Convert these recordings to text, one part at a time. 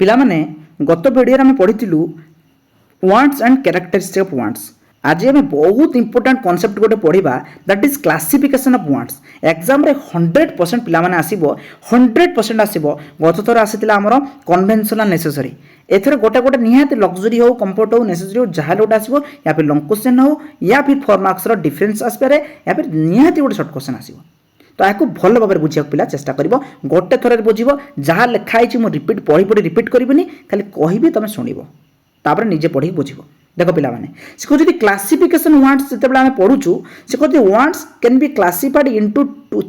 ପିଲାମାନେ ଗତ ଭିଡ଼ିଓରେ ଆମେ ପଢ଼ିଥିଲୁ wants and characteristic of wants. ଆଜି ଆମେ ବହୁତ ଇମ୍ପୋର୍ଟାଣ୍ଟ କନସେପ୍ଟ ଗୋଟେ ପଢ଼ିବା, that is classification of wants. ଏକ୍ଜାମ୍ରେ 100% ପିଲାମାନେ ଆସିବ, 100% ଆସିବ। ଗତ ଥର ଆସିଥିଲା ଆମର କନଭେନ୍ସନାଲ୍ ନେସେସରୀ। ଏଥର ଗୋଟେ ଗୋଟେ ନିହାତି ଲକ୍ସରୀ ହେଉ, କମ୍ଫର୍ଟ ହେଉ, ନେସେସରୀ ହେଉ, ଯାହା ଗୋଟେ ଆସିବ, ୟା ଫିର୍ ଲଙ୍ଗ କ୍ୱେଶ୍ଚନ୍ ହେଉ, ୟା ଫିର୍ 4 ମାର୍କ୍ସର ଡିଫରେନ୍ସ ଆସିପାରେ, ୟା ଫିର୍ ନିହାତି ଗୋଟେ ସର୍ଟ କ୍ୱେଶ୍ଚନ୍ ଆସିବ। ତ ଏହାକୁ ଭଲ ଭାବରେ ବୁଝିବାକୁ ପିଲା ଚେଷ୍ଟା କରିବ। ଗୋଟେ ଥରରେ ବୁଝିବ, ଯାହା ଲେଖା ହେଇଛି ମୁଁ ପଢ଼ି ରିପିଟ୍ କରିବିନି, ଖାଲି କହିବି, ତୁମେ ଶୁଣିବ, ତାପରେ ନିଜେ ପଢ଼ିକି ବୁଝିବ। ଦେଖ ପିଲାମାନେ, ସେ କହୁଛନ୍ତି କ୍ଲାସିଫିକେସନ୍ ୱାଣ୍ଟସ୍ ଯେତେବେଳେ ଆମେ ପଢ଼ୁଛୁ, ସେ କହୁଛନ୍ତି wants can be classified into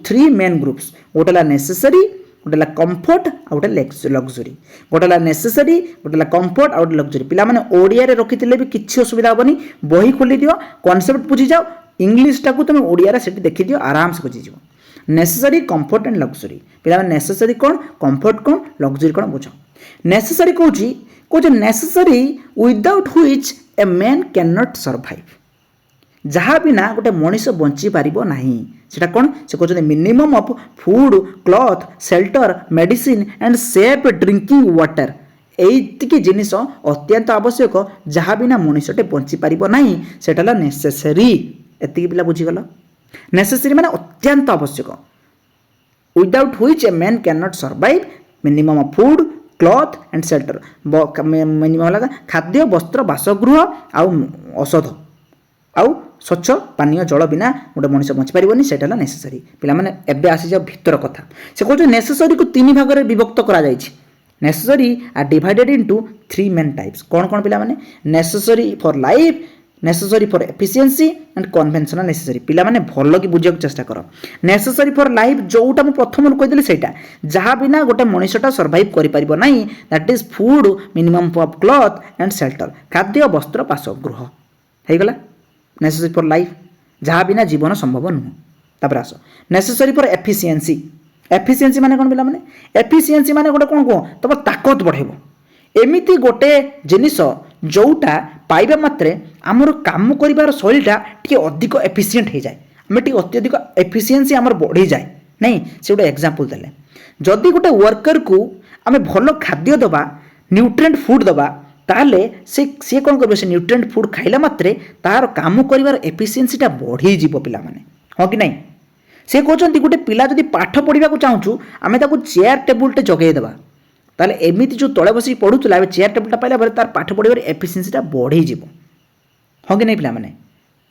3 main groups. ଗୋଟେ ହେଲା ନେସେସରୀ, ଗୋଟେ ହେଲା କମ୍ଫର୍ଟ, ଆଉ ଗୋଟେ ଲକ୍ସରୀ। ଗୋଟେ ହେଲା ନେସେସରୀ, ଗୋଟେ ହେଲା କମ୍ଫର୍ଟ, ଆଉ ଗୋଟେ ଲକ୍ସରୀ। ପିଲାମାନେ ଓଡ଼ିଆରେ ରଖିଥିଲେ ବି କିଛି ଅସୁବିଧା ହେବନି, ବହି ଖୋଲିଦିଅ, କନସେପ୍ଟ ବୁଝିଯାଅ, ଇଂଲିଶଟାକୁ ତୁମେ ଓଡ଼ିଆରେ ସେଠି ଦେଖିଦିଅ, ଆରାମସେ ବୁଝିଯିବ। Necessary, comfort and luxury. ପିଲାମାନେ ନେସେସରୀ କ'ଣ, କମ୍ଫର୍ଟ କ'ଣ, ଲକ୍ସରୀ କ'ଣ ବୁଝ। ନେସେସରୀ କହୁଛି necessary without which a man can not survive. ଯାହା ବିନା ଗୋଟେ ମଣିଷ ବଞ୍ଚିପାରିବ ନାହିଁ। ସେଟା କ'ଣ, ସେ କହୁଛନ୍ତି minimum of food, cloth, shelter, medicine and safe drinking water. ଏଇତିକି ଜିନିଷ ଅତ୍ୟନ୍ତ ଆବଶ୍ୟକ, ଯାହା ବିନା ମଣିଷଟେ ବଞ୍ଚିପାରିବ ନାହିଁ, ସେଟା ହେଲା ନେସେସରୀ। ଏତିକି ପିଲା ବୁଝିଗଲ। ନେସେସରୀ ମାନେ ଅତ୍ୟନ୍ତ ଆବଶ୍ୟକ, without which a man can not survive. Minimum of food, cloth and shelter. Minimum ହେଲା ଖାଦ୍ୟ, ବସ୍ତ୍ର, ବାସଗୃହ ଆଉ ଔଷଧ, ଆଉ ସ୍ୱଚ୍ଛ ପାନୀୟ ଜଳ ବିନା ଗୋଟେ ମଣିଷ ବଞ୍ଚିପାରିବନି, ସେଇଟା ହେଲା ନେସେସରୀ। ପିଲାମାନେ ଏବେ ଆସିଯାଉ ଭିତର କଥା। ସେ କହୁଛନ୍ତି ନେସେସରୀକୁ 3 ଭାଗରେ ବିଭକ୍ତ କରାଯାଇଛି। ନେସେସରୀ ଆର୍ ଡିଭାଇଡେଡ୍ ଇଣ୍ଟୁ 3 ମେନ୍ ଟାଇପ୍ସ। କ'ଣ କ'ଣ ପିଲାମାନେ? Necessary for life, necessary for efficiency and conventional necessary. ପିଲାମାନେ ଭଲ କି ବୁଝିବାକୁ ଚେଷ୍ଟା କର। ନେସେସରୀ ଫର୍ ଲାଇଫ୍ ଯେଉଁଟା ମୁଁ ପ୍ରଥମରୁ କହିଦେଲି ସେଇଟା, ଯାହା ବିନା ଗୋଟେ ମଣିଷଟା ସର୍ଭାଇଭ୍ କରିପାରିବ ନାହିଁ, that is food, minimum of cloth and shelter. ଖାଦ୍ୟ, ବସ୍ତ୍ର, ବାସଗୃହ ହେଇଗଲା ନେସେସରୀ ଫର୍ ଲାଇଫ୍, ଯାହା ବିନା ଜୀବନ ସମ୍ଭବ ନୁହେଁ। ତାପରେ ଆସ ନେସେସରୀ ଫର୍ ଏଫିସିଏନ୍ସି। ଏଫିସିଏନ୍ସି ମାନେ କ'ଣ ପିଲାମାନେ? ଏଫିସିଏନ୍ସି ମାନେ ଗୋଟେ କ'ଣ କୁହ, ତୁମ ତାକତ ବଢ଼େଇବ। ଏମିତି ଗୋଟେ ଜିନିଷ ଯେଉଁଟା ପାଇବା ମାତ୍ରେ ଆମର କାମ କରିବାର ଶୈଳୀଟା ଟିକେ ଅଧିକ ଏଫିସିଏଣ୍ଟ ହେଇଯାଏ, ଆମେ ଟିକେ ଅତ୍ୟଧିକ ଏଫିସିଏନ୍ସି ଆମର ବଢ଼ିଯାଏ। ନାଇଁ, ସେ ଗୋଟେ ଏକ୍ଜାମ୍ପଲ୍ ଦେଲେ, ଯଦି ଗୋଟେ ୱାର୍କରକୁ ଆମେ ଭଲ ଖାଦ୍ୟ ଦେବା, ନ୍ୟୁଟ୍ରିଏଣ୍ଟ ଫୁଡ଼୍ ଦେବା, ତାହେଲେ ସିଏ କ'ଣ କରିବ, ସେ ନ୍ୟୁଟ୍ରିଏଣ୍ଟ ଫୁଡ଼୍ ଖାଇଲା ମାତ୍ରେ ତାର କାମ କରିବାର ଏଫିସିଏନ୍ସିଟା ବଢ଼ିଯିବ ପିଲାମାନେ, ହଁ କି ନାହିଁ? ସେ କହୁଛନ୍ତି ଗୋଟେ ପିଲା ଯଦି ପାଠ ପଢ଼ିବାକୁ ଚାହୁଁଛୁ, ଆମେ ତାକୁ ଚେୟାର ଟେବୁଲଟେ ଜଗେଇଦେବା, ତାହେଲେ ଏମିତି ଯେଉଁ ତଳେ ବସିକି ପଢ଼ୁଥିଲା, ଏବେ ଚେୟାର ଟେବୁଲଟା ପାଇଲା ପରେ ତାର ପାଠ ପଢ଼ିବାର ଏଫିସିଏନ୍ସିଟା ବଢ଼ିଯିବ, ହଁ କି ନାହିଁ ପିଲାମାନେ?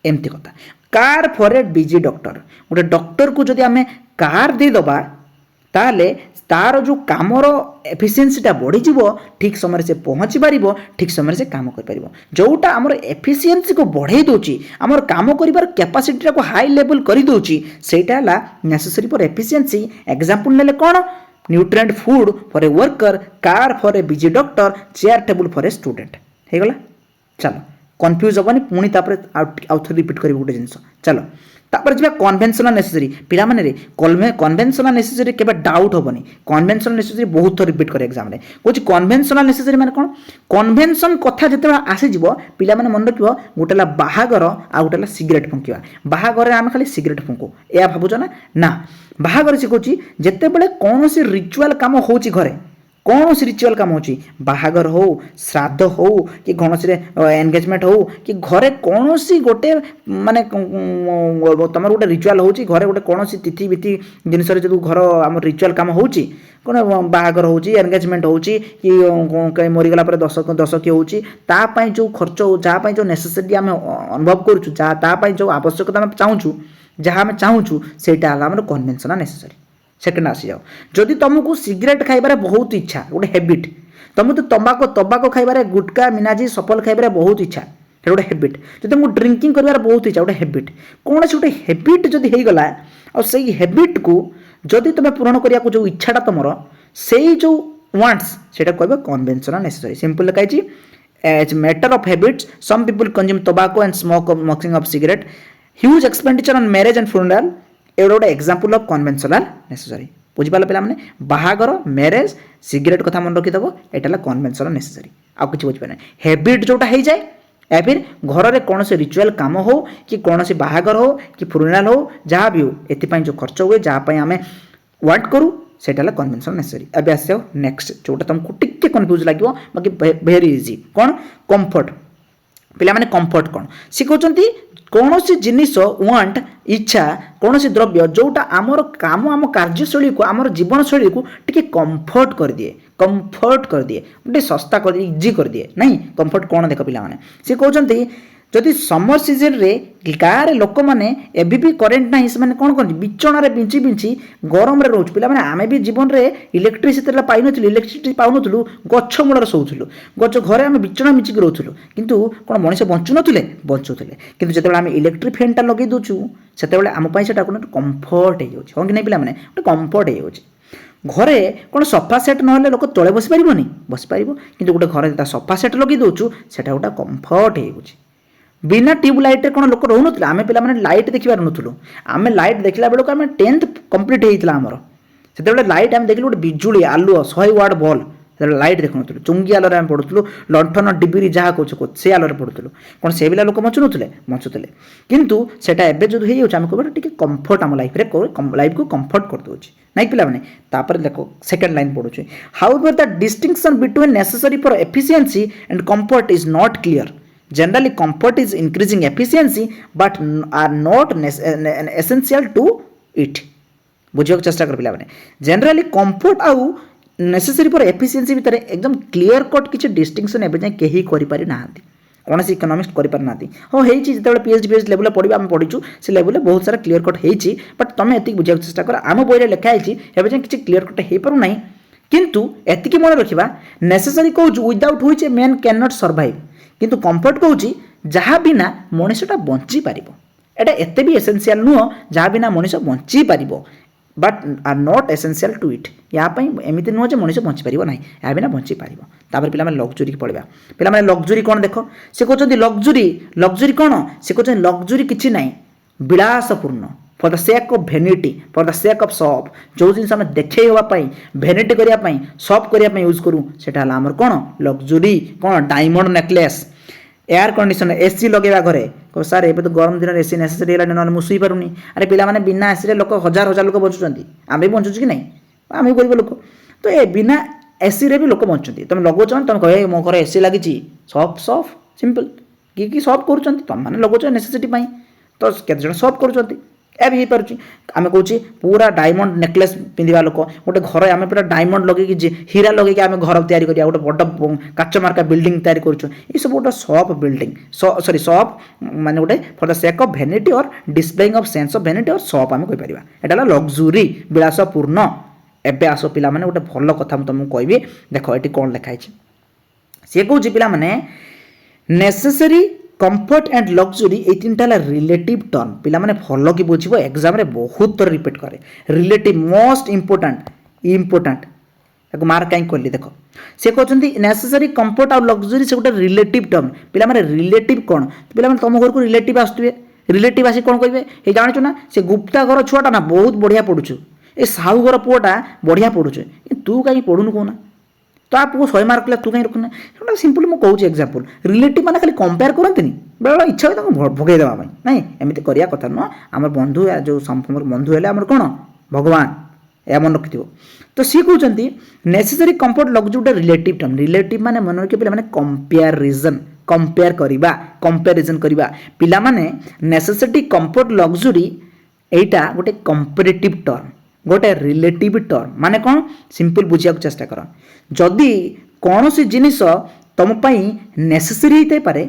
ଏମିତି କଥା। Car for a busy doctor. ଗୋଟେ ଡକ୍ଟରକୁ ଯଦି ଆମେ କାର୍ ଦେଇଦେବା, ତାହେଲେ ତାର ଯେଉଁ କାମର ଏଫିସିଏନ୍ସିଟା ବଢ଼ିଯିବ, ଠିକ୍ ସମୟରେ ସେ ପହଞ୍ଚି ପାରିବ, ଠିକ୍ ସମୟରେ ସେ କାମ କରିପାରିବ। ଯେଉଁଟା ଆମର ଏଫିସିଏନ୍ସିକୁ ବଢ଼େଇ ଦେଉଛି, ଆମର କାମ କରିବାର କ୍ୟାପାସିଟିଟାକୁ ହାଇ ଲେଭେଲ୍ କରିଦେଉଛି, ସେଇଟା ହେଲା ନେସେସରୀ ଫର୍ ଏଫିସିଏନ୍ସି। ଏକ୍ଜାମ୍ପଲ୍ ନେଲେ କ'ଣ? Nutrient food for a worker, car for a busy doctor, chair table for a student. ହେଇଗଲା? ଚାଲ, କନଫ୍ୟୁଜ୍ ହେବନି, ପୁଣି ତାପରେ ଆଉ ଥରେ ରିପିଟ୍ କରିବୁ ଗୋଟେ ଜିନିଷ। ଚାଲ ତାପରେ ଯିବା କନଭେନ୍ସନାଲ୍ ନେସେସରୀ। ପିଲାମାନେ କନଭେନ୍ସନାଲ୍ ନେସେସରୀ କେବେ ଡାଉଟ୍ ହେବନି। କନଭେନ୍ସନାଲ୍ ନେସେସରୀ ବହୁତ ଥର ରିପିଟ୍ করে ଏକ୍ଜାମ୍ରେ। କହୁଛି କନଭେନ୍ସନାଲ୍ ନେସେସରୀ ମାନେ କ'ଣ? କନଭେନ୍ସନ୍ କଥା ଯେତେବେଳେ ଆସିଯିବ, ପିଲାମାନେ ମନେ ରଖିବ, ଗୋଟେ ହେଲା ବାହାଘର, ଆଉ ଗୋଟେ ହେଲା ସିଗାରେଟ୍ ଫୁଙ୍କିବା। ବାହାଘରରେ ଆମେ ଖାଲି ସିଗାରେଟ୍ ଫୁଙ୍କୁ, ଏହା ଭାବୁଛ ନା? ନା, ବାହାଘର ସେ କହୁଛି ଯେତେବେଳେ କୌଣସି ରିଚୁଆଲ୍ କାମ ହେଉଛି ଘରେ, କୌଣସି ରିଚୁଆଲ୍ କାମ ହେଉଛି, ବାହାଘର ହେଉ, ଶ୍ରାଦ୍ଧ ହେଉ, କି କୌଣସିରେ ଏନଗେଜମେଣ୍ଟ ହେଉ, କି ଘରେ କୌଣସି ଗୋଟେ ମାନେ ତୁମର ଗୋଟେ ରିଚୁଆଲ୍ ହେଉଛି, ଘରେ ଗୋଟେ କୌଣସି ତିଥି ବିଥି ଜିନିଷରେ ଯଦି ଘର ଆମର ରିଚୁଆଲ୍ କାମ ହେଉଛି, କ'ଣ ବାହାଘର ହେଉଛି, ଏନଗେଜମେଣ୍ଟ ହେଉଛି, କି ମରିଗଲା ପରେ ଦଶକି ହେଉଛି, ତା ପାଇଁ ଯେଉଁ ଖର୍ଚ୍ଚ, ଯାହା ପାଇଁ ଯେଉଁ ନେସେସିଟି ଆମେ ଅନୁଭବ କରୁଛୁ, ଯାହା ତା ପାଇଁ ଯେଉଁ ଆବଶ୍ୟକତା ଆମେ ଚାହୁଁଛୁ, ଯାହା ଆମେ ଚାହୁଁଛୁ, ସେଇଟା ହେଲା ଆମର କନଭେନ୍ସନାଲ୍ ନେସେସରୀ। ସେକେଣ୍ଡ ଆସିଯାଉ, ଯଦି ତୁମକୁ ସିଗାରେଟ୍ ଖାଇବାରେ ବହୁତ ଇଚ୍ଛା, ଗୋଟେ ହ୍ୟାବିଟ୍, ତୁମକୁ ତମ୍ବାଖୁ ଖାଇବାରେ, ଗୁଟକା, ମିନାଜି, ସଫଲ ଖାଇବାରେ ବହୁତ ଇଚ୍ଛା, ସେଇଟା ଗୋଟେ ହ୍ୟାବିଟ୍। ଯଦି ତୁମକୁ ଡ୍ରିଙ୍କିଂ କରିବାର ବହୁତ ଇଚ୍ଛା, ଗୋଟେ ହ୍ୟାବିଟ୍। କୌଣସି ଗୋଟେ ହ୍ୟାବିଟ୍ ଯଦି ହେଇଗଲା, ଆଉ ସେଇ ହ୍ୟାବିଟ୍କୁ ଯଦି ତୁମେ ପୂରଣ କରିବାକୁ ଯେଉଁ ଇଚ୍ଛାଟା ତୁମର, ସେଇ ଯେଉଁ ୱାଣ୍ଟସ୍, ସେଇଟା କହିବ କନଭେନ୍ସନାଲ୍ ନେସେସରୀ। ସିମ୍ପଲ୍ ଲେଖା ହେଇଛି, as matter of habits, some people consume tobacco and smoking of cigarette, huge expenditure on marriage and funeral. ଏଗୁଡ଼ା ଗୋଟେ ଏକ୍ଜାମ୍ପଲ୍ ଅଫ୍ କନଭେନ୍ସନାଲ୍ ନେସେସରୀ। ବୁଝିପାରିଲ ପିଲାମାନେ? ବାହାଘର, ମ୍ୟାରେଜ୍, ସିଗାରେଟ୍ କଥା ମନେ ରଖିଦେବ, ଏଇଟା ହେଲା କନଭେନ୍ସନାଲ୍ ନେସେସରୀ। ଆଉ କିଛି ବୁଝିପାରିବେ? ହ୍ୟାବିଟ୍ ଯେଉଁଟା ହେଇଯାଏ, या फिर घर में कौन से रिचुअल काम हो कि कौन से बाहागर हो कि फ्यूनेराल हो जहाँ भी हो, एपाई जो खर्च हुए जहाँपाई आम वांट करूँ ସେଇଟା ହେଲା କନଭେନସନାଲ ନେସେସରି। ଏବେ ଆସିଯାଉ ନେକ୍ସଟ ଯେଉଁଟା ତୁମକୁ ଟିକେ କନଫ୍ୟୁଜ ଲାଗିବ ବାକି ଭେରି ଇଜି। କ'ଣ? କମ୍ଫର୍ଟ। ପିଲାମାନେ କମ୍ଫର୍ଟ କ'ଣ? ସେ କହୁଛନ୍ତି କୌଣସି ଜିନିଷ ୱାଣ୍ଟ ଇଚ୍ଛା କୌଣସି ଦ୍ରବ୍ୟ ଯେଉଁଟା ଆମର କାମ ଆମ କାର୍ଯ୍ୟଶୈଳୀକୁ ଆମର ଜୀବନଶୈଳୀକୁ ଟିକେ କମ୍ଫର୍ଟ କରିଦିଏ, କମ୍ଫର୍ଟ କରିଦିଏ, ଗୋଟେ ଶସ୍ତା କରିଦିଏ, ଇଜି କରିଦିଏ। ନାଇଁ କମ୍ଫର୍ଟ କ'ଣ? ଦେଖ ପିଲାମାନେ, ସେ କହୁଛନ୍ତି ଯଦି ସମର ସିଜନରେ ଗାଁରେ ଲୋକମାନେ ଏବେ ବି କରେଣ୍ଟ ନାହିଁ, ସେମାନେ କ'ଣ କରନ୍ତି? ବିଛଣାରେ ବିଞ୍ଚି ବିଞ୍ଚି ଗରମରେ ରହୁଛୁ। ପିଲାମାନେ ଆମେ ବି ଜୀବନରେ ଇଲେକ୍ଟ୍ରିସିଟି ପାଇନଥିଲୁ, ଇଲେକ୍ଟ୍ରିସିଟି ପାଉନଥିଲୁ, ଗଛ ମୂଳରେ ଶୋଉଥିଲୁ, ଗଛ ଘରେ ଆମେ ବିଛଣା ମିଚିକି ରହୁଥିଲୁ। କିନ୍ତୁ କ'ଣ ମଣିଷ ବଞ୍ଚୁନଥିଲେ? ବଞ୍ଚୁଥିଲେ। କିନ୍ତୁ ଯେତେବେଳେ ଆମେ ଇଲେକ୍ଟ୍ରିକ୍ ଫ୍ୟାନ୍ଟା ଲଗାଇ ଦେଉଛୁ ସେତେବେଳେ ଆମ ପାଇଁ ସେଟା ଗୋଟେ କମ୍ଫର୍ଟ ହେଇଯାଉଛି। ହଁ କି ନାହିଁ ପିଲାମାନେ? ଗୋଟେ କମ୍ଫର୍ଟ ହେଇଯାଉଛି। ଘରେ କ'ଣ ସୋଫା ସେଟ୍ ନହେଲେ ଲୋକ ତଳେ ବସିପାରିବନି? ବସିପାରିବ। କିନ୍ତୁ ଗୋଟେ ଘରେ ଯେତେବେଳେ ସୋଫା ସେଟ୍ ଲଗାଇ ଦେଉଛୁ ସେଟା ଗୋଟେ କମ୍ଫର୍ଟ ହେଇଯାଉଛି। ବିନା ଟ୍ୟୁବ୍ ଲାଇଟ୍ରେ କ'ଣ ଲୋକ ରହୁନଥିଲେ? ଆମେ ପିଲାମାନେ ଲାଇଟ୍ ଦେଖିପାରୁନଥିଲୁ। ଆମେ ଲାଇଟ୍ ଦେଖିଲା ବେଳକୁ ଆମେ 10th କମ୍ପ୍ଲିଟ୍ ହେଇଥିଲା ଆମର। ସେତେବେଳେ ଲାଇଟ୍ ଆମେ ଦେଖିଲୁ ଗୋଟେ ବିଜୁଳି ଆଲୁଅ 100 ୱାଟ୍ ବଲ୍। ସେତେବେଳେ ଲାଇଟ୍ ଦେଖୁନଥିଲୁ, ଚୁଙ୍ଗି ଆଲୋରେ ଆମେ ପଢ଼ୁଥିଲୁ, ଲଣ୍ଠନ ଡିବିରି ଯାହା କହୁଛୁ ସେ ଆଲୋରେ ପଢ଼ୁଥିଲୁ। କ'ଣ ସେ ପିଲା ଲୋକ ବଞ୍ଚୁନଥିଲେ? ବଞ୍ଚୁଥିଲେ। କିନ୍ତୁ ସେଇଟା ଏବେ ଯଦି ହେଇଯାଉଛି ଆମେ କହିବା ଟିକେ କମ୍ଫର୍ଟ ଆମ ଲାଇଫ୍ରେ ଲାଇଫ୍କୁ କମ୍ଫର୍ଟ କରିଦେଉଛି। ନାଇଁ ପିଲାମାନେ? ତାପରେ ଦେଖ ସେକେଣ୍ଡ ଲାଇନ୍ ପଢ଼ୁଛି, however the distinction between necessary for efficiency and comfort is not clear. Generally, comfort is increasing efficiency but are not essential to it. बुझे चेष्टा कर पिला जनरली कंफर्ट आउ नेसेसरी फॉर एफिशिएंसी भितर एकदम क्लियर कट किसी distinction एवं जाए कहीं करें ना कौन इकोनॉमिस्ट करना हाँ जो पीएचडी लेवल पढ़ा आम पढ़ीचु से लेवल बहुत सारा क्लियर कट होती बट तुम एति बुझा चेष्टा कर आम बही लिखाई एवं जाए किसी क्लियर कट हो पार ना किंतु एतिकी मन रखा नेसेसरी कहूँ without which a man can not survive किंतु कंफर्ट कहूँ जहाँ बिना मनीषटा बंची पार एटा एते भी एसेंशियल नुह जहाँ बिना मनीष बंची पार but are not essential to it या एमती नुह जो मनीष बंची पार ना या बिना बंची पार तापर पिला लग्जरी की पढ़ा पिला लग्जरी कौन देख से कहते लग्जरी लग्जरी कौन से कहते लग्जरी किसी ना विलासपूर्ण for the sake of vanity for the sake of show जो जिन आम देखे होगापाई भेनिटी करने सॉप करने यूज करूँ से कौन लग्जरी कौन diamond necklace air condition AC लगेगा घरे कह सार एबे तो गरम दिन एसी नेसेसरी है ना मुझे पारूनी अरे पिला बिना एसी लोक हजार हजार लोक बचुंट आम भी बचुच कि नहीं आम भी गरीब लोक तो ये बिना एसी रे भी लोक बचुंट तुम लगौच तुम कह मो घर एसी लगी सॉफ सॉफ सिंपल कि सॉफ कर तुम मैंने लगौच नेसेसिटी तो केते सॉफ कर भी हो पार्टी आम कौच पूरा डायमंड नेकलेस पिंधा लोक गोटे घर आम पूरा डायमंड लगे हीरा लगे आम घर तैयारी करिया गोटे बड़ काच मार्का बिल्डिंग तैयारी करूँ ये सब गोटे सॉफ बिल्डिंग सॉरी सॉफ माने गोटे for the sake of vanity और displaying of sense of vanity और सॉफ आम कहीपर एटा लग्जरी विलासपूर्ण एबे आस पिला माने गोटे भल कथा तुमको कहबी देख ये कौन लिखाई सी कौच पिला माने नेसेसरी कंफर्ट एंड लग्जरी ये तीन टा रिलेटिव टर्म पिला माने फॉलो की बुझिबो एग्जाम रे बहुत थर रिपीट करे रिलेटिव मोस्ट इंपोर्टेंट ताको मार्क कहीं करली देखो से कहते नेसेसरी कंफर्ट और लग्जरी से गोटे रिलेटिव टर्म पिला माने रिलेटिव कौन पिला माने तुम घर को रिलेटिव आसुवे रिलेटिव आसी कौन कहबे ये जानछु ना से गुप्ता घर छुआटा ना बहुत बढ़िया पढ़ुछु ए साहू घर पुआटा बढ़िया पढ़ुछु तू कहीं पढ़ुनु कोना तो आप 100 मार्क तू कहीं रखना गोटे सिंपल मुझे कहूँ एक्जाम्पल रिलेटिव मैंने खाली कंपेयर करते बेले इच्छा हो भोगे देवाई ना एमती करिया कथा नुह आम बंधु जो बंधु है आम कौन भगवान या मन रखि तो सी कहते नेसेसरी कंफर्ट लग्जरी गोटे रिलेटिव टर्म रिलेटिव माने मन रखिए पिला माने कंपेरिजन कंपेयर करवा कंपेरिजन करवा पिला माने नेसेसिटी कंफर्ट लग्जरी एटा गोटे कंपेरेटिव टर्म गोटे रिलेटिव टर्म माने कौन सिंपल बुझिया चेष्टा कर जदि कौन सी जिनिस तुमपाई नेसेसरी होते पारे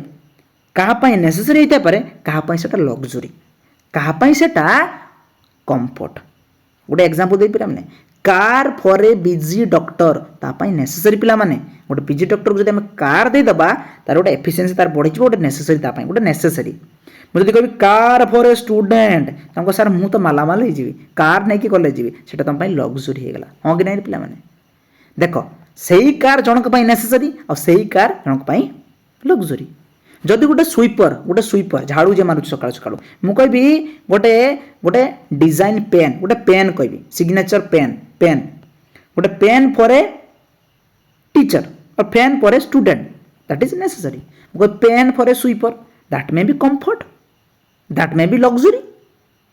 कहाँपाई नेसेसरी होते पारे कहाँपाई सेटा लग्जरी कहाँपाई सेटा कंफर्ट गोटे एग्जांपल दे पारे मैंने car for a busy doctor तापाई नेसेसरी पिला माने गोटे बिजी डॉक्टर को जब आम कार देदेबा तार गोटे एफिशिएंसी तार बढ़ी गोटे नेसेसरी तापाई गोटे नेसेसरी मुझे कह कार फॉर ए स्टूडेंट तुमको सार मु तो मालामाल हो कार नहीं कि कॉलेज जी से तुम लग्जरी होगा हाँ कि नहीं पिला माने देख सही कार जनक नेसेसरी और सही कार जनक लग्जरी जदि गोटे स्वीपर झाड़ू जे मारूँ सका सका मुझे गोटे गोटे डिजाइन पेन गोटे पेन कहि सिग्नेचर पेन गोटे pen for a teacher or pen for a student that is necessary pen for a sweeper that may be comfort that may be luxury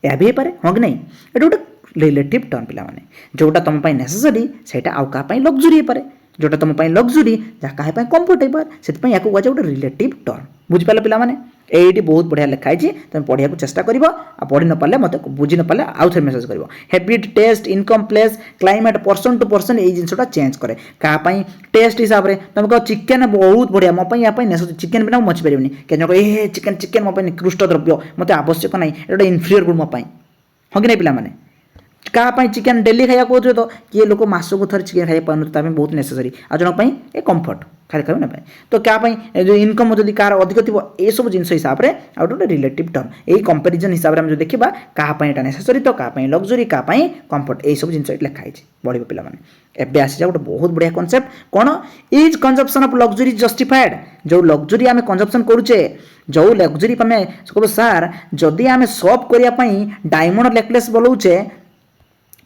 या भी पारे हाँ कि नहीं ये गोटे रिलेटिव टर्म पिलामाने जोटा तुम नेसेसरी सेटा आउ का लग्जरी हो पारे जोटा तुम लग्जरी जहाँ क्या कंफर्ट हो पाए से या गोटे रिलेटिव टर्म बुझिपारे पिलामाने ये बहुत बढ़िया लिखाई तुम पढ़िया चेष्टा कर पढ़ी न पारे मत बुझी न पारे आउ थे मेसेज कर habit taste income place climate person to person ये जिनसा चेंज करे क्या टेस्ट हिसाब से तुम कह चिकेन बहुत बढ़िया मो नेसेसरी चिकेन बिना मची पारे कहीं चिकेन चिकेन मो निकृष्ट द्रव्य मत आवश्यक ना ये इनफिरियर गुड मोपाई हाँ कि नहीं पाने क्या चिकेन डेली खाया कहे तो किए लोक मसक थर चिकेन खाई पाते बहुत नेसेसरी आ जन ए कम्फर्ट खाली खाई ना तो क्या जो इनकम जब कार अधिक थी ये सब जिन हिसाब से आउ गोटे रिलेटिव टर्म यही कंपेरिजन हिसाब से देखा क्या नेसेसरी तो क्या लग्जरी क्या कम्फर्ट यही सब जिन लिखाई बढ़ पे एवं आसी गोटे बहुत बढ़िया कनसेप्ट कौन is consumption of luxury justified जो लग्जरी आम कंजप्शन करुचे जो लग्जरी आम कह सार जदि आम सॉप करने डायमंड नेकलेस बनाऊे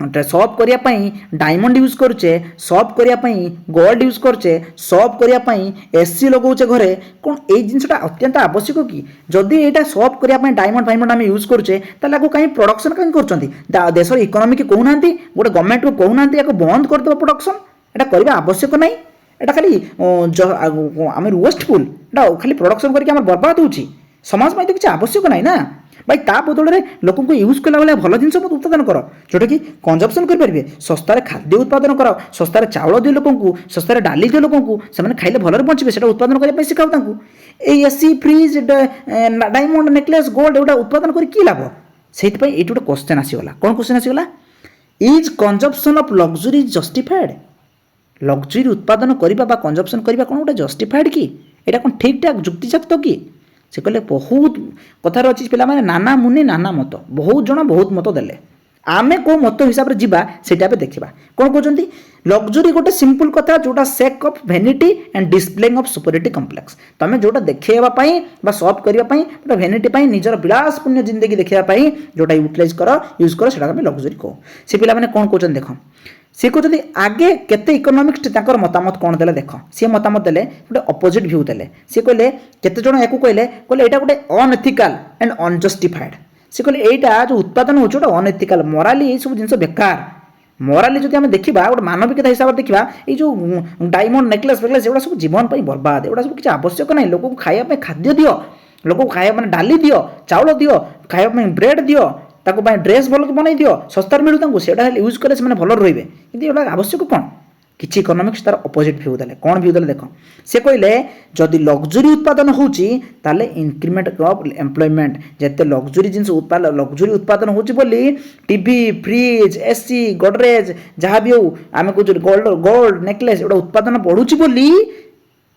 सॉप करने डायमंड यूज करुचे सॉप करने गोल्ड यूज करुचे सॉप करने एसी लगाऊे घरे कौन ये जिनसा अत्यंत आवश्यक कि जदि यहाँ सॉप करने डायमंड फाइमंड आम यूज करुचे कहीं प्रोडक्शन कहीं कर देश इकोनॉमी की कहूना गोटे गवर्नमेंट को कहूना बंद करदे प्रोडक्शन यहाँ करवा आवश्यक ना यहाँ खाली आम वेस्टफुल खाली प्रोडक्शन करके बर्बाद हो समाज में तो किसी आवश्यक ना ना भाई ता बदल में लोक यूज कला भाई भल जिन उत्पादन कर जोटा कि कंजप्शन करेंगे सस्तार खाद्य उत्पादन कर सस्तार चाउल दियो लोक सस्तार डाली दियो लोक से खाइले भलरे बचे से उत्पादन करने शिखाओ AC fridge diamond necklace gold एगुटा उत्पादन कर लाभ से ये गोटे क्वेश्चन आसीगला कौन क्वेश्चन आसीगला is consumption of luxury justified luxury उत्पादन करने कंजप्शन करने कौन गोटे जस्टिफाइड कि यहाँ कौन ठीक ठाक जुक्तिजात कि से कहले बहुत कथार अच्छी पे नाना मुनि नाना मत बहुत जन बहुत मत देले आमे को मत हिसाब से जीवा सेटा पे देखा कौन कहते लग्जरी गोटे सिंपल कथा जोटा sake of vanity and displaying of superiority complex तुम जोटा देखा सॉप करने गोटे भेनिटी निजर विलासपूर्ण जिंदगी देखापी जोटा यूज कर से लग्जरी कह से पे कौन कहते देख सी कहते आगे केते इकोनॉमिक्स मतामत कौन देले देख सी मतामत देले गोटे अपोजिट व्यू देले सी कहले केते जण या कहले एटा गोटे अनएथिकल एंड अनजस्टिफाइड सी कहले एटा जो उत्पादन हो अनएथिकल मोराली ये सब जिनस बेकार मोराली जो आम देखा गोटे मानविकता हिसाब से देखा ये जो डायमंड नेकलेस फेकलेस एगुड़ा सब जीवन बर्बाद एगुड़ा सब किसी आवश्यक ना लोक खाया खाद्य दियो लोक खाया मैंने डाली दियो चाउल दियो खाया ब्रेड दियो ताको ड्रेस भल बनई दियो सस्तार मिलू से यूज कले से भल रे कि आवश्यक कौन किसी इकोनॉमिक्स तार अपोजिट व्यू देले कौन व्यू देले देख से कहले जदि लग्जरी उत्पादन होची ताले इंक्रीमेंट ऑफ एम्प्लॉयमेंट जते लग्जरी जिनस उत्पादन होची बोली टीवी फ्रिज एसी गोडरेज जहाँ भी हो आम कह गोल्ड नेकलेस एटा उत्पादन बढ़ुची बोली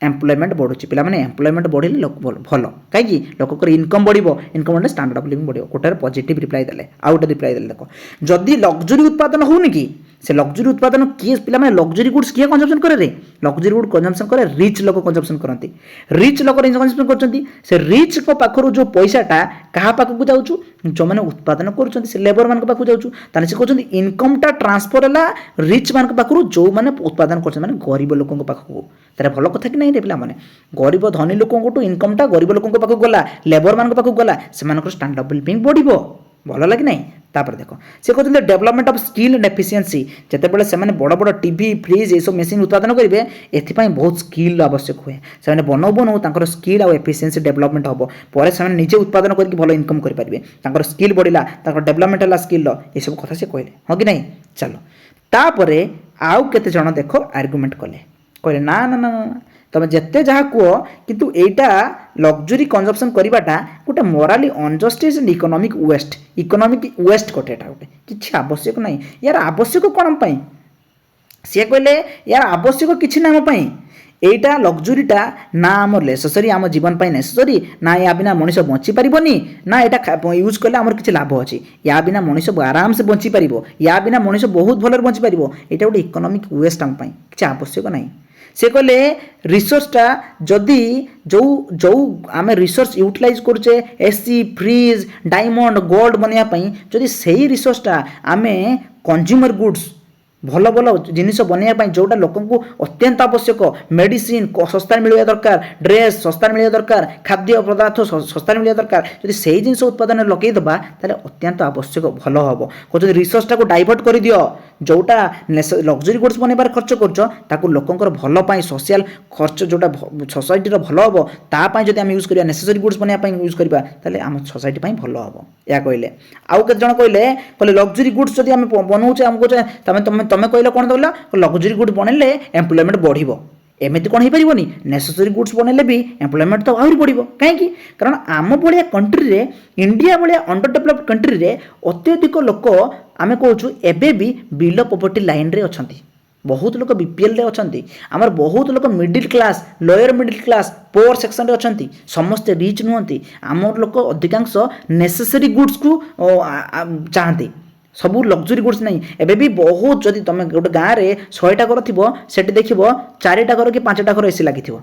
एम्प्लॉयमेंट बढ़ुची पे एम्प्लॉयमेंट बढ़े भल कहीं लोक इनकम बढ़ो इनकम स्टैंडर्ड ऑफ लिविंग बढ़ो गोटे पॉजिटिव रिप्लाई देले आउ गोटे रिप्लाई देले देख जदि लग्जरी उत्पादन होनी कि से लग्जरी उत्पादन किए पे लग्जरी गुड्स किए कंजम्पशन करे लग्जरी गुड कंजम्पशन करे रिच लोक कंजम्पशन करती रिच लोक कंजम्पशन करते से रिच को पाखर जो पैसाटा क्या पाखक जाऊँ जो मैंने उत्पादन कर लेबर मान पाखक जाऊँ से कहते इनकमटा ट्रांसफर है रिच मान पाखर जो मैंने उत्पादन कर गरीब लोक पाखक तार भल कथा कि नहीं रे पे गरीब धनी लोक इनकमटा गरीब लोक पाखक गला लेबर मान पाखक गला से स्टैंडर्ड ऑफ लिविंग बढ़ो भल लगे ना तापर देख से कहते development of skill and efficiency जितेबाला से बड़ बड़ टीवी फ्रिज ये सब मेसीन उत्पादन करेंगे एथपाई बहुत स्किल आवश्यक हुए से बनौ बनौ स्किल और एफिशिएंसी डेवलपमेंट हम पर से निजे उत्पादन करके भल इनकम करेंगे स्किल बढ़ला डेवलपमेंट है स्किल ये सब कथा से कहले हाँ कि नहीं चलो तापर आउ केते जण देख आर्गुमेंट कले कहले ना ना ना तुम जिते जहाँ कह किंतु एटा लग्जरी कंजप्शन करवाटा गोटे मोराली अनजस्टिस एंड इकोनॉमिक वेस्ट कटे गोटे किसी आवश्यक ना यार आवश्यक कौन सी कहले यार आवश्यक किसी ना एटा लग्जरीटा ना आम नेसेसरी आम जीवन नेसेसरी ना या बिना मनीष बची पारनी ना यहाँ यूज कले आमर किसी लाभ अच्छी या बिना मनीष आराम से बची पार या बिना मनीष बहुत भल बची पार यहाँ गोटे इकोनॉमिक वेस्ट आम किसी आवश्यक ना से कहले रिसोर्सटा जदि जो जो आम रिसोर्स यूटिलाइज करुचे एसी फ्रिज डायमंड गोल्ड बनवाई जदि सही रिसोर्सटा आम कंज्यूमर गुड्स ଭଲ ଭଲ ଜିନିଷ ବନେଇବା ପାଇଁ ଯେଉଁଟା ଲୋକଙ୍କୁ ଅତ୍ୟନ୍ତ ଆବଶ୍ୟକ, ମେଡ଼ିସିନ ଶସ୍ତାରେ ମିଳିବା ଦରକାର, ଡ୍ରେସ୍ ଶସ୍ତାରେ ମିଳିବା ଦରକାର, ଖାଦ୍ୟ ପଦାର୍ଥ ଶସ୍ତାରେ ମିଳିବା ଦରକାର। ଯଦି ସେଇ ଜିନିଷ ଉତ୍ପାଦନରେ ଲଗେଇଦେବା ତାହେଲେ ଅତ୍ୟନ୍ତ ଆବଶ୍ୟକ ଭଲ ହେବ। କହୁଛନ୍ତି ରିସର୍ଚ୍ଚଟାକୁ ଡାଇଭର୍ଟ କରିଦିଅ, ଯେଉଁଟା ଲକ୍ଜରୀ ଗୁଡ୍ସ ବନେଇବାରେ ଖର୍ଚ୍ଚ କରୁଛ ତାକୁ ଲୋକଙ୍କର ଭଲ ପାଇଁ ସୋସିଆଲ ଖର୍ଚ୍ଚ ଯେଉଁଟା ସୋସାଇଟିର ଭଲ ହେବ ତା ପାଇଁ ଯଦି ଆମେ ୟୁଜ୍ କରିବା, ନେସେସରୀ ଗୁଡ୍ସ ବନେଇବା ପାଇଁ ୟୁଜ୍ କରିବା ତାହେଲେ ଆମ ସୋସାଇଟି ପାଇଁ ଭଲ ହେବ। ଏହା କହିଲେ ଆଉ କେତେ ଜଣ କହିଲେ ଲକ୍ଜରୀ ଗୁଡ୍ସ ଯଦି ଆମେ ବନଉଛେ ଆମକୁ ତମେ କହିଲେ କ'ଣ କହିଲ ଲକ୍ଜରୀ ଗୁଡ୍ ବନେଇଲେ ଏମ୍ପ୍ଲୟମେଣ୍ଟ ବଢ଼ିବ। ଏମିତି କ'ଣ ହେଇପାରିବନି? ନେସେସରୀ ଗୁଡ୍ସ ବନେଇଲେ ବି ଏମ୍ପ୍ଲୟମେଣ୍ଟ ତ ଆହୁରି ବଢ଼ିବ। କାହିଁକି? କାରଣ ଆମ ଭଳିଆ କଣ୍ଟ୍ରିରେ, ଇଣ୍ଡିଆ ଭଳିଆ ଅଣ୍ଡର ଡେଭଲପ୍ଡ କଣ୍ଟ୍ରିରେ ଅତ୍ୟଧିକ ଲୋକ ଆମେ କହୁଛୁ ଏବେ ବି ବିଲୋ ପଭର୍ଟି ଲାଇନ୍ରେ ଅଛନ୍ତି। ବହୁତ ଲୋକ ବିପିଏଲ୍ରେ ଅଛନ୍ତି। ଆମର ବହୁତ ଲୋକ middle class, lower middle class, poor ସେକ୍ସନରେ ଅଛନ୍ତି। ସମସ୍ତେ ରିଚ୍ ନୁହନ୍ତି। ଆମର ଲୋକ ଅଧିକାଂଶ ନେସେସରୀ ଗୁଡ୍ସକୁ ଚାହାନ୍ତି, ସବୁ ଲକ୍ଜରୀ ଗୁଡ୍ସ ନାହିଁ। ଏବେ ବି ବହୁତ, ଯଦି ତୁମେ ଗୋଟେ ଗାଁରେ 100ଟା ଘର ଥିବ ସେଠି ଦେଖିବ 4ଟା ଘର କି 5ଟା ଘର ଏସି ଲାଗିଥିବ।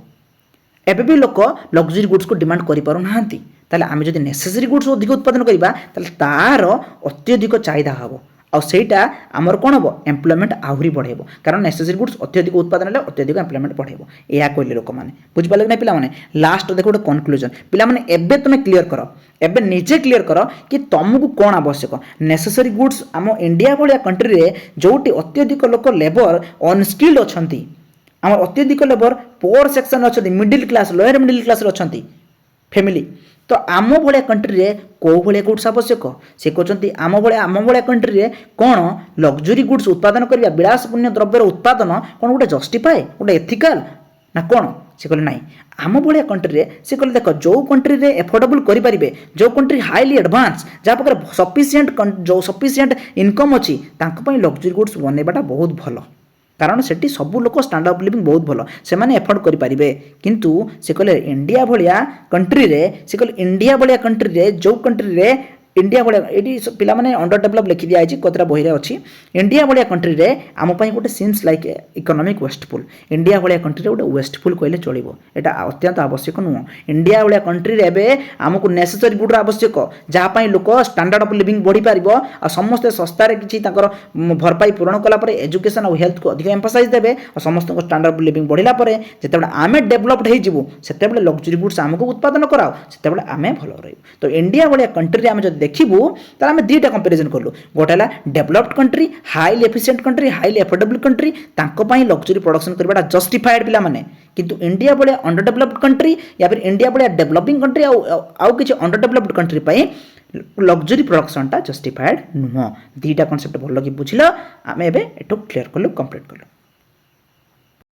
ଏବେ ବି ଲୋକ ଲକ୍ଜରୀ ଗୁଡ୍ସକୁ ଡିମାଣ୍ଡ କରିପାରୁନାହାନ୍ତି। ତାହେଲେ ଆମେ ଯଦି ନେସେସରୀ ଗୁଡ୍ସ ଅଧିକ ଉତ୍ପାଦନ କରିବା ତାହେଲେ ତାର ଅତ୍ୟଧିକ ଚାହିଦା ହେବ। ଆଉ ସେଇଟା ଆମର କ'ଣ ହେବ? ଏମ୍ପ୍ଲୟମେଣ୍ଟ ଆହୁରି ବଢ଼େଇବ। କାରଣ ନେସେସରୀ ଗୁଡ୍ସ ଅତ୍ୟଧିକ ଉତ୍ପାଦନ ହେଲେ ଅତ୍ୟଧିକ ଏମ୍ପ୍ଲୟମେଣ୍ଟ ବଢ଼େଇବ। ଏହା କହିଲେ ଲୋକମାନେ। ବୁଝିପାରିଲେ କି ନାହିଁ ପିଲାମାନେ? ଲାଷ୍ଟ ଦେଖ ଗୋଟେ କନକ୍ଲୁଜନ୍। ପିଲାମାନେ ଏବେ ତୁମେ କ୍ଲିୟର କର, ଏବେ ନିଜେ କ୍ଲିୟର କର କି ତୁମକୁ କ'ଣ ଆବଶ୍ୟକ। ନେସେସରୀ ଗୁଡ୍ସ ଆମ ଇଣ୍ଡିଆ ଭଳିଆ କଣ୍ଟ୍ରିରେ ଯେଉଁଠି ଅତ୍ୟଧିକ ଲୋକ ଲେବର ଅନସ୍କିଲ୍ଡ ଅଛନ୍ତି, ଆମର ଅତ୍ୟଧିକ ଲେବର ପୋଅର୍ ସେକ୍ସନରେ ଅଛନ୍ତି, ମିଡ଼ିଲ୍ କ୍ଲାସ୍, ଲୋୟର ମିଡ଼ିଲ୍ କ୍ଲାସ୍ରେ ଅଛନ୍ତି ଫ୍ୟାମିଲି, ତ ଆମ ଭଳିଆ କଣ୍ଟ୍ରିରେ କେଉଁ ଭଳିଆ ଗୁଡ୍ସ ଆବଶ୍ୟକ? ସେ କହୁଛନ୍ତି ଆମ ଭଳିଆ କଣ୍ଟ୍ରିରେ କ'ଣ ଲକ୍ଜରୀ ଗୁଡ୍ସ ଉତ୍ପାଦନ କରିବା, ବିଳାସପୂର୍ଣ୍ଣ ଦ୍ରବ୍ୟର ଉତ୍ପାଦନ କ'ଣ ଗୋଟେ ଜଷ୍ଟିଫାଏ, ଗୋଟେ ଏଥିକାଲ ନା କ'ଣ? ସେ କହିଲେ ନାହିଁ। ଆମ ଭଳିଆ କଣ୍ଟ୍ରିରେ, ସେ କହିଲେ ଦେଖ, ଯେଉଁ କଣ୍ଟ୍ରିରେ ଏଫୋର୍ଡେବଲ୍ କରିପାରିବେ, ଯେଉଁ କଣ୍ଟ୍ରି ହାଇଲି ଆଡ଼ଭାନ୍ସ, ଯାହା ପାଖରେ ସଫିସିଏଣ୍ଟ ଇନକମ୍ ଅଛି, ତାଙ୍କ ପାଇଁ ଲକ୍ଜରୀ ଗୁଡ୍ସ ବନେଇବାଟା ବହୁତ ଭଲ। କାରଣ ସେଠି ସବୁ ଲୋକ ଷ୍ଟାଣ୍ଡାର୍ଡ ଅଫ୍ ଲିଭିଂ ବହୁତ ଭଲ, ସେମାନେ ଏଫୋର୍ଡ କରିପାରିବେ। କିନ୍ତୁ ସେ କହିଲେ ଇଣ୍ଡିଆ ଭଳିଆ କଣ୍ଟ୍ରିରେ, ଯେଉଁ କଣ୍ଟ୍ରିରେ इंडिया भाया ये पिलाने अंडर डेभलप लिखि दिखाई कतरा बही अच्छी इंडिया भाया कंट्री आम गोटे seems like economic wasteful India भाया कंट्री गोटे वेस्टफुल कहले चलो यहाँ अत्यंत आवश्यक नुह इंडिया भाया कंट्री आमको नेसेसरी गुड्र आवश्यक जहाँपाई लोक स्टैंडर्ड ऑफ लिविंग बढ़ी पार आ समस्ते सस्तार किसी भरपाई पूरण कलापर एजुकेशन और हेल्थ को अधिक एम्फासाइज देवे और समस्त स्टैंडर्ड ऑफ लिविंग बढ़ला जिते आम डेभलप्ड होते लग्जरी गुड्स आमको उत्पादन कराओ से आम भल रही तो इंडिया भाया कंट्री आम जो देखू तो आम दुईटा कंपेरिजन कलु गोटे developed country highly efficient country highly affordable country luxury production करवाटा जस्टिफाइड पिलाने किंतु इंडिया भाया अंडर डेभलप्ड कंट्री या फिर इंडिया भाया डेभलपिंग कंट्री आउ किसी अंडर डेभलप्ड कंट्री लग्जरी प्रोडक्शनटा जस्टिफाइड नुह दुईटा कनसेप्ट भल कि बुझल आम एबे एटू क्लियर कलु कंप्लीट कलु।